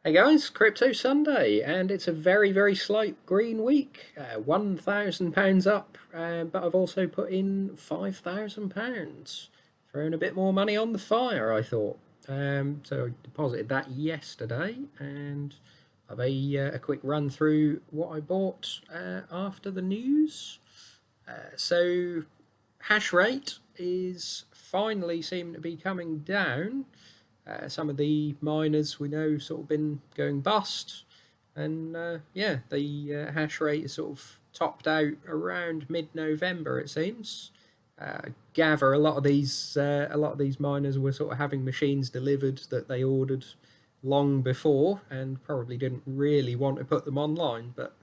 Hey guys, Crypto Sunday, and it's a very slight green week. £1,000 up, but I've also put in £5,000. Throwing a bit more money on the fire, I thought. So I deposited that yesterday, and I've a quick run through what I bought after the news. So hash rate is finally seeming to be coming down. Some of the miners we know sort of been going bust, and the hash rate is sort of topped out around mid-November. It seems. Gather a lot of these miners were sort of having machines delivered that they ordered long before, and probably didn't really want to put them online. But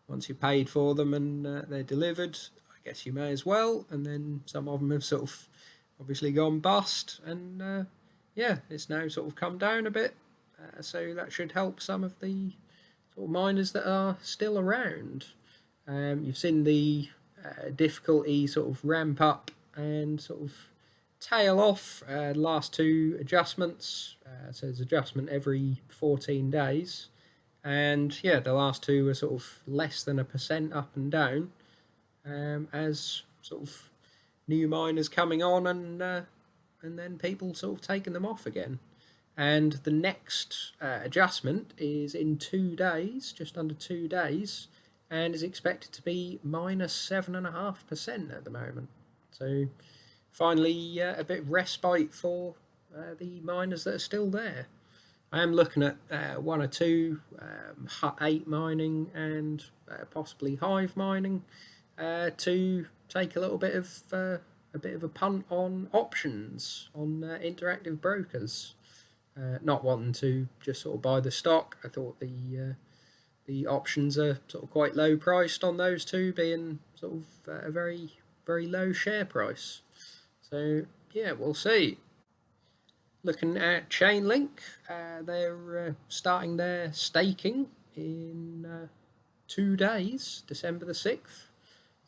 once you paid for them and they're delivered, I guess you may as well. And then some of them have sort of obviously gone bust, and it's now sort of come down a bit. So that should help some of the sort of miners that are still around. You've seen the difficulty sort of ramp up and sort of tail off last two adjustments. So there's adjustment every 14 days. And yeah, the last two are sort of less than 1% up and down, as sort of new miners coming on, and then people sort of taking them off again. And the next adjustment is in 2 days, just under 2 days, and is expected to be minus 7.5% at the moment. So finally, a bit of respite for the miners that are still there. I am looking at one or two Hut 8 mining and possibly Hive mining to take a little bit of a punt on options on interactive brokers. Not wanting to just sort of buy the stock. I thought the options are sort of quite low priced on those two, being sort of a very low share price. So yeah, we'll see. Looking at Chainlink, they're starting their staking in 2 days, December the 6th.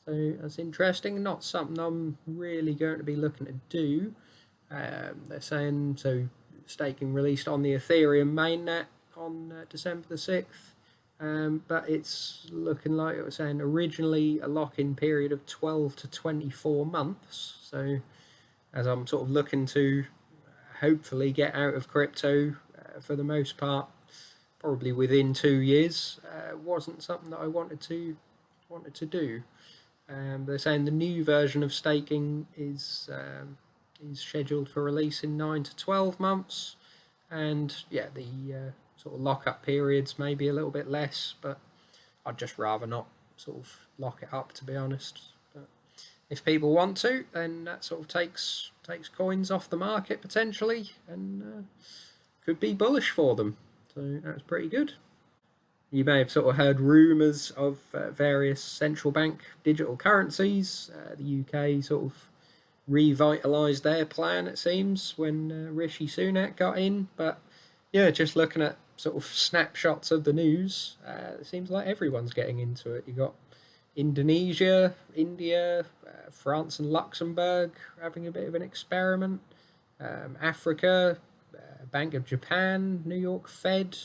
So that's interesting. Not something I'm really going to be looking to do. They're saying so staking released on the Ethereum mainnet on December the 6th. But it's looking like it was saying originally a lock-in period of 12 to 24 months. So as I'm sort of looking to hopefully get out of crypto for the most part, probably within 2 years, wasn't something that I wanted to do. They're saying the new version of staking is scheduled for release in 9 to 12 months, and yeah, the sort of lock-up periods may be a little bit less, but I'd just rather not sort of lock it up, to be honest. But if people want to, then that sort of takes coins off the market potentially, and could be bullish for them. So that's pretty good. You may have sort of heard rumours of various central bank digital currencies. The UK sort of revitalised their plan, it seems, when Rishi Sunak got in. But yeah, just looking at sort of snapshots of the news, it seems like everyone's getting into it. You got Indonesia, India, France and Luxembourg having a bit of an experiment. Africa, Bank of Japan, New York Fed.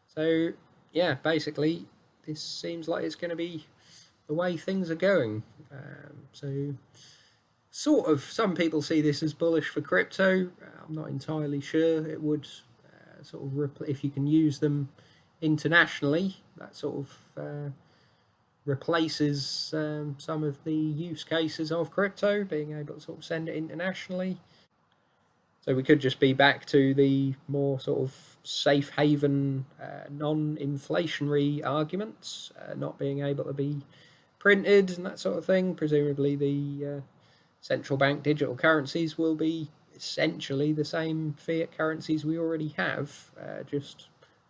So yeah, basically, this seems like it's going to be the way things are going. So sort of, some people see this as bullish for crypto. I'm not entirely sure. It would sort of if you can use them internationally, that sort of replaces some of the use cases of crypto, being able to sort of send it internationally. So we could just be back to the more sort of safe haven, non-inflationary arguments, not being able to be printed and that sort of thing. Presumably the central bank digital currencies will be essentially the same fiat currencies we already have, just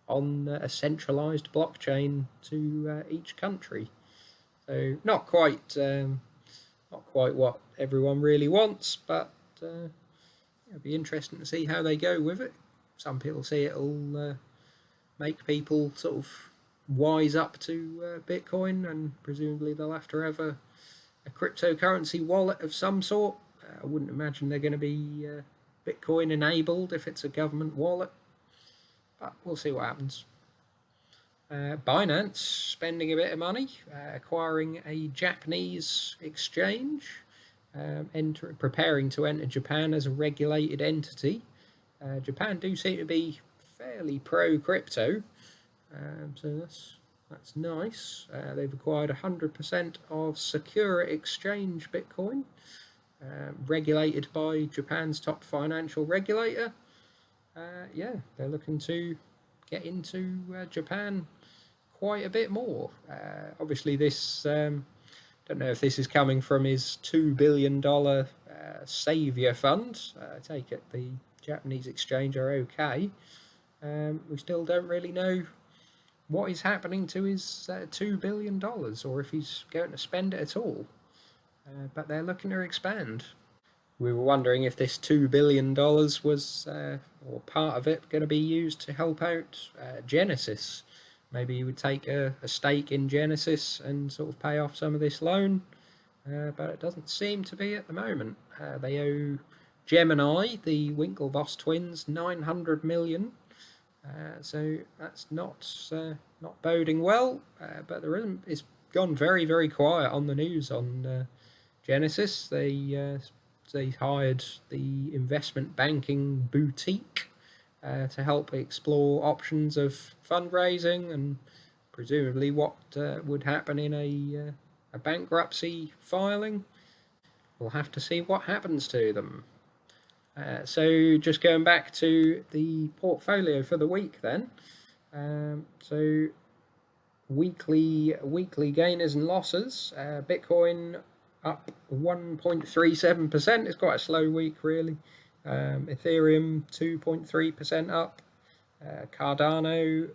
on a centralized blockchain to each country. So not quite what everyone really wants, but it'll be interesting to see how they go with it. Some people see it'll make people sort of wise up to Bitcoin, and presumably they'll have to have a cryptocurrency wallet of some sort. I wouldn't imagine they're going to be Bitcoin enabled if it's a government wallet. but we'll see what happens. Binance spending a bit of money, acquiring a Japanese exchange, preparing to enter Japan as a regulated entity. Japan do seem to be fairly pro-crypto, so that's nice. They've acquired 100% of Sakura Exchange Bitcoin, regulated by Japan's top financial regulator. Yeah, they're looking to get into Japan quite a bit more. Obviously, this don't know if this is coming from his $2 billion saviour fund. I take it the Japanese exchange are okay. We still don't really know what is happening to his $2 billion or if he's going to spend it at all. But they're looking to expand. We were wondering if this $2 billion was, or part of it, going to be used to help out Genesis. Maybe you would take a stake in Genesis and sort of pay off some of this loan, but it doesn't seem to be at the moment. They owe Gemini, the Winklevoss twins, 900 million. So that's not boding well, but it's gone very, very quiet on the news on Genesis. They hired the investment banking boutique to help explore options of fundraising and presumably what would happen in a bankruptcy filing. We'll have to see what happens to them. So just going back to the portfolio for the week then. So weekly gainers and losses. Bitcoin up 1.37%. It's quite a slow week, really. Ethereum 2.3% up. Cardano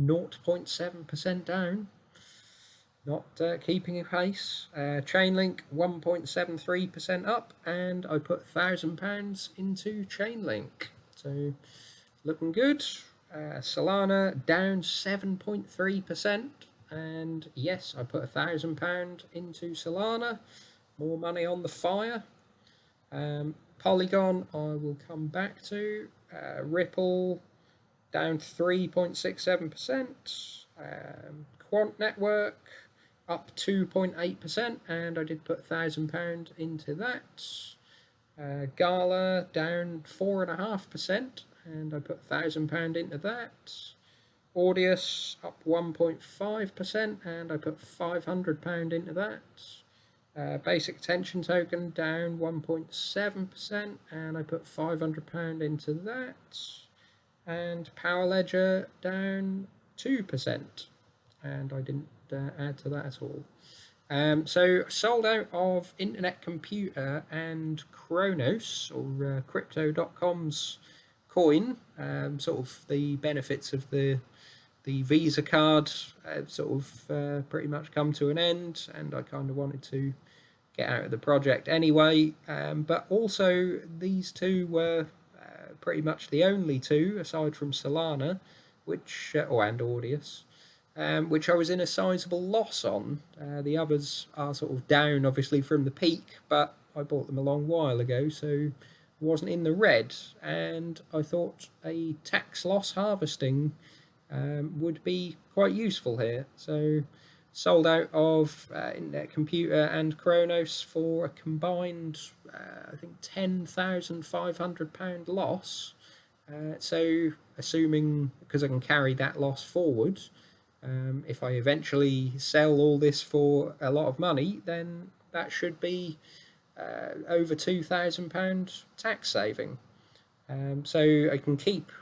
0.7% down. Not keeping pace. Chainlink 1.73% up, and I put £1,000 into Chainlink. So looking good. Solana down 7.3%. And yes, I put £1,000 into Solana. More money on the fire. Polygon, I will come back to. Ripple down 3.67%. Quant Network up 2.8%, and I did put £1,000 into that. Gala down 4.5%, and I put £1,000 into that. Audius up 1.5%, and I put £500 into that. Basic Attention Token down 1.7%, and I put £500 into that. And Power Ledger down 2%, and I didn't add to that at all. So sold out of Internet Computer and Kronos, or Crypto.com's coin. Sort of the benefits of the Visa card have sort of pretty much come to an end, and I kind of wanted to get out of the project anyway. But also these two were pretty much the only two, aside from Solana, which and Audius, which I was in a sizable loss on. The others are sort of down, obviously, from the peak, but I bought them a long while ago, so wasn't in the red, and I thought a tax loss harvesting would be quite useful here. So sold out of Internet Computer and Kronos for a combined, I think, £10,500 loss. So assuming, because I can carry that loss forward, if I eventually sell all this for a lot of money, then that should be over £2,000 tax saving. So I can keep,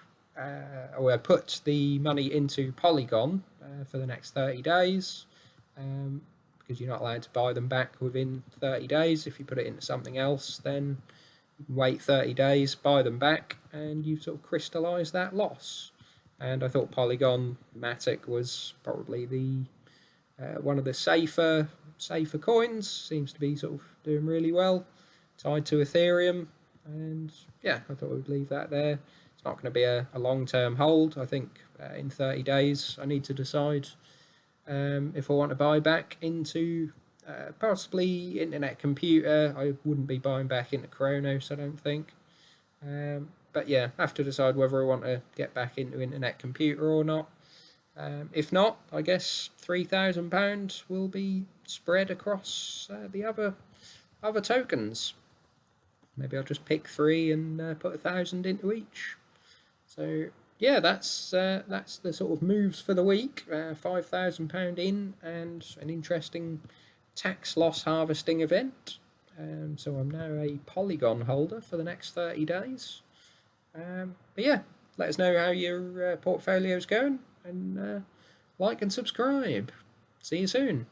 or I put the money into Polygon for the next 30 days, because you're not allowed to buy them back within 30 days. If you put it into something else, then you can wait 30 days, buy them back, and you sort of crystallise that loss. And I thought Polygon Matic was probably the one of the safer coins. Seems to be sort of doing really well, tied to Ethereum, and yeah, I thought I would leave that there. It's not going to be a long-term hold. I think in 30 days I need to decide if I want to buy back into possibly Internet Computer. I wouldn't be buying back into Kronos, I don't think. But yeah, I have to decide whether I want to get back into internet computer or not. If not, I guess £3,000 will be spread across the other tokens. Maybe I'll just pick three and put 1,000 into each. So yeah, that's the sort of moves for the week. £5,000 in, and an interesting tax loss harvesting event. So I'm now a Polygon holder for the next 30 days. But yeah, let us know how your portfolio's going, and like and subscribe. See you soon.